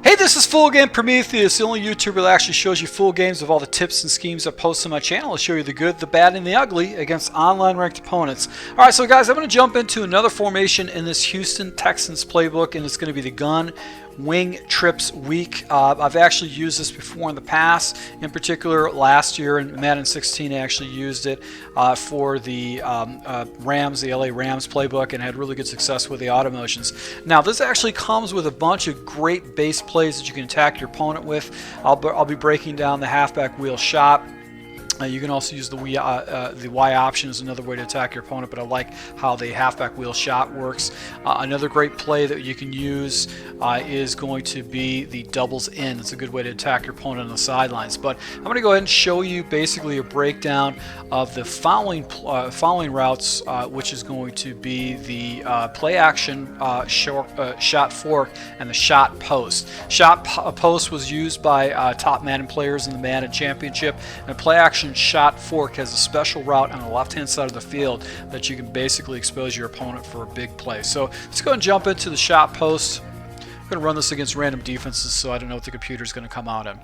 Hey, this is Full Game Prometheus, the only YouTuber that actually shows you full games of all the tips and schemes I post on my channel. I'll show you the good, the bad, and the ugly against online ranked opponents. Alright, so guys, I'm going to jump into another formation in this Houston Texans playbook, and it's going to be the gun wing trips week. I've actually used this before in the past. In particular, last year in Madden 16, I actually used it for the Rams, the LA Rams playbook, and had really good success with the auto motions. Now, this actually comes with a bunch of great base plays that you can attack your opponent with. I'll be breaking down the halfback wheel shot. You can also use the Y option as another way to attack your opponent, but I like how the halfback wheel shot works. Another great play that you can use is going to be the doubles in. It's a good way to attack your opponent on the sidelines. But I'm going to go ahead and show you basically a breakdown of the following routes, which is going to be the play action shot fork and the shot post. Shot post was used by top Madden players in the Madden Championship, and play action shot fork has a special route on the left hand side of the field that you can basically expose your opponent for a big play. So let's go and jump into the shot post. I'm going to run this against random defenses, so I don't know what the computer is going to come out in.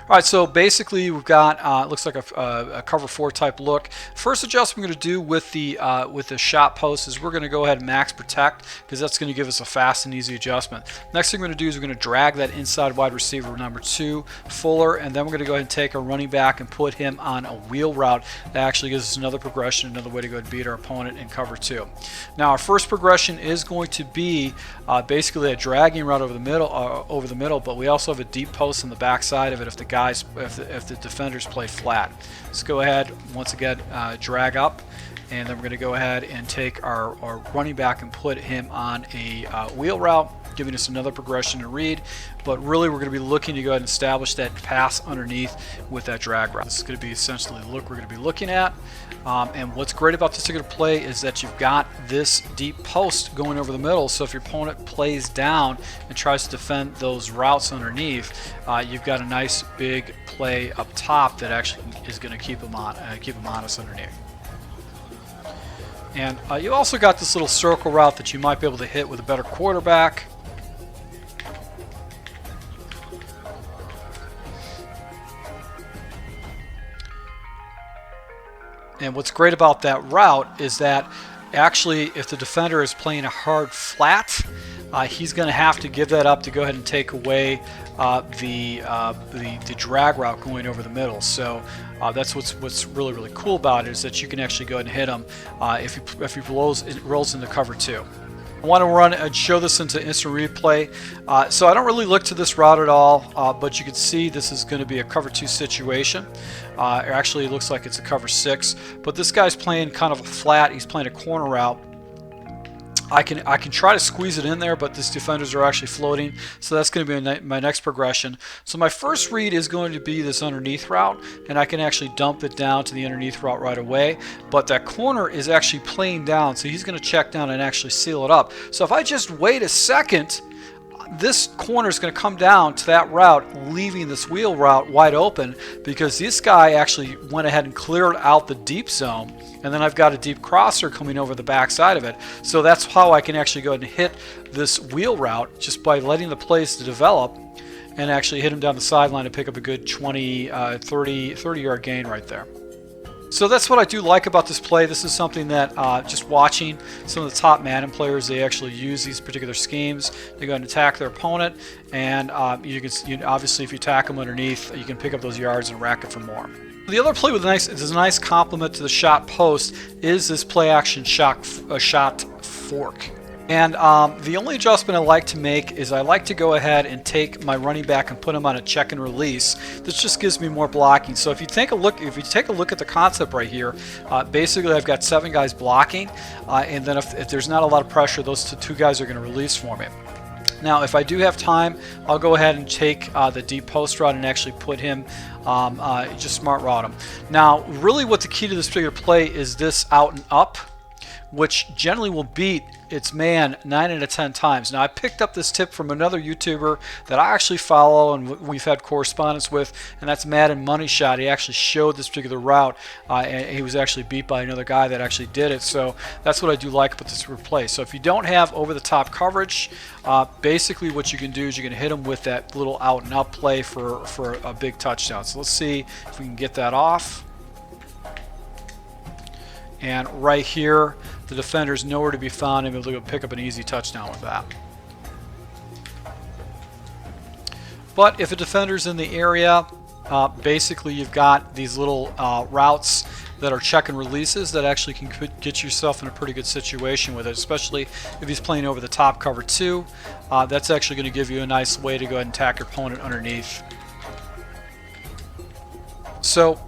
Alright, so basically we've got looks like a cover 4 type look. First adjustment we're going to do with the shot post is we're going to go ahead and max protect, because that's going to give us a fast and easy adjustment. Next thing we're going to do is we're going to drag that inside wide receiver number 2 fuller, and then we're going to go ahead and take our running back and put him on a wheel route. That actually gives us another progression, another way to go and beat our opponent in cover 2. Now our first progression is going to be basically a dragging route over the middle, but we also have a deep post on the back side of it if the defenders play flat. Let's go ahead once again, drag up, and then we're going to go ahead and take our running back and put him on a wheel route, giving us another progression to read. But really we're going to be looking to go ahead and establish that pass underneath with that drag route. This is going to be essentially the look we're going to be looking at. And what's great about this particular play is that you've got this deep post going over the middle, so if your opponent plays down and tries to defend those routes underneath, you've got a nice big play up top that actually is going to keep them honest underneath. And you also got this little circle route that you might be able to hit with a better quarterback. And what's great about that route is that actually if the defender is playing a hard flat, he's going to have to give that up to go ahead and take away the drag route going over the middle. So that's what's really cool about it, is that you can actually go ahead and hit him if he rolls into cover 2. I want to run and show this into instant replay. So I don't really look to this route at all, but you can see this is going to be a cover 2 situation. Actually, it looks like it's a cover 6, but this guy's playing kind of a flat. He's playing a corner route. I can try to squeeze it in there, but these defenders are actually floating, so that's going to be my next progression. So my first read is going to be this underneath route, and I can actually dump it down to the underneath route right away, but that corner is actually playing down, so he's going to check down and actually seal it up. So if I just wait a second, this corner is going to come down to that route, leaving this wheel route wide open, because this guy actually went ahead and cleared out the deep zone, and then I've got a deep crosser coming over the back side of it. So that's how I can actually go ahead and hit this wheel route, just by letting the plays to develop and actually hit him down the sideline and pick up a good 20, 30 yard gain right there. So that's what I do like about this play. This is something that just watching some of the top Madden players, they actually use these particular schemes. They go and attack their opponent, and obviously if you attack them underneath, you can pick up those yards and rack it for more. The other play with a nice complement to the shot post is this play action shot fork. And the only adjustment I like to make is I like to go ahead and take my running back and put him on a check and release. This just gives me more blocking. So if you take a look at the concept right here, basically I've got 7 guys blocking, and then if there's not a lot of pressure, those two guys are going to release for me. Now, if I do have time, I'll go ahead and take the deep post route and actually put him, just smart route him. Now, really what the key to this particular play is this out and up, which generally will beat its man 9 out of 10 times. Now, I picked up this tip from another YouTuber that I actually follow and we've had correspondence with, and that's Madden Moneyshot. He actually showed this particular route, and he was actually beat by another guy that actually did it. So that's what I do like about this replay. So if you don't have over-the-top coverage, basically what you can do is you can hit them with that little out and out play for a big touchdown. So let's see if we can get that off. And right here, the defender's nowhere to be found, and able to pick up an easy touchdown with that. But if a defender's in the area, basically you've got these little routes that are check and releases that actually can get yourself in a pretty good situation with it, especially if he's playing over the top cover 2. That's actually going to give you a nice way to go ahead and attack your opponent underneath. So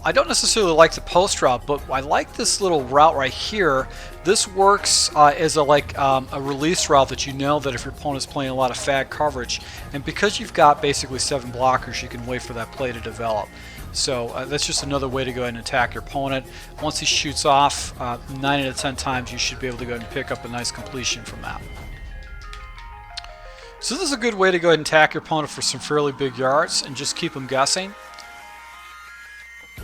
I don't necessarily like the post route, but I like this little route right here. This works as a release route that you know that if your opponent's playing a lot of fag coverage, and because you've got basically 7 blockers, you can wait for that play to develop. So that's just another way to go ahead and attack your opponent. Once he shoots off, 9 out of 10 times you should be able to go ahead and pick up a nice completion from that. So this is a good way to go ahead and attack your opponent for some fairly big yards and just keep them guessing.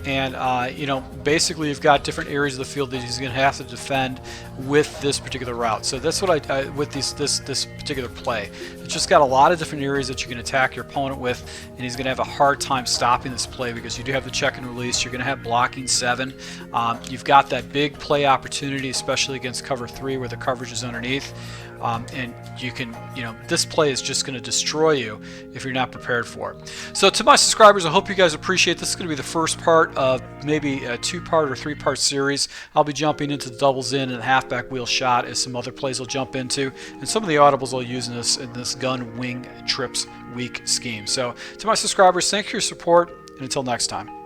And you know, basically you've got different areas of the field that he's going to have to defend with this particular route. So that's what I with this particular play. It's just got a lot of different areas that you can attack your opponent with, and he's going to have a hard time stopping this play because you do have the check and release. You're going to have blocking 7. You've got that big play opportunity, especially against cover 3 where the coverage is underneath. And you can, you know, this play is just going to destroy you if you're not prepared for it. So to my subscribers, I hope you guys appreciate this. Is going to be the first part of maybe a 2-part or 3-part series. I'll be jumping into the doubles in and halfback wheel shot as some other plays I'll jump into, and some of the audibles I'll use in this gun wing trips week scheme. So to my subscribers, thank you for your support, and until next time.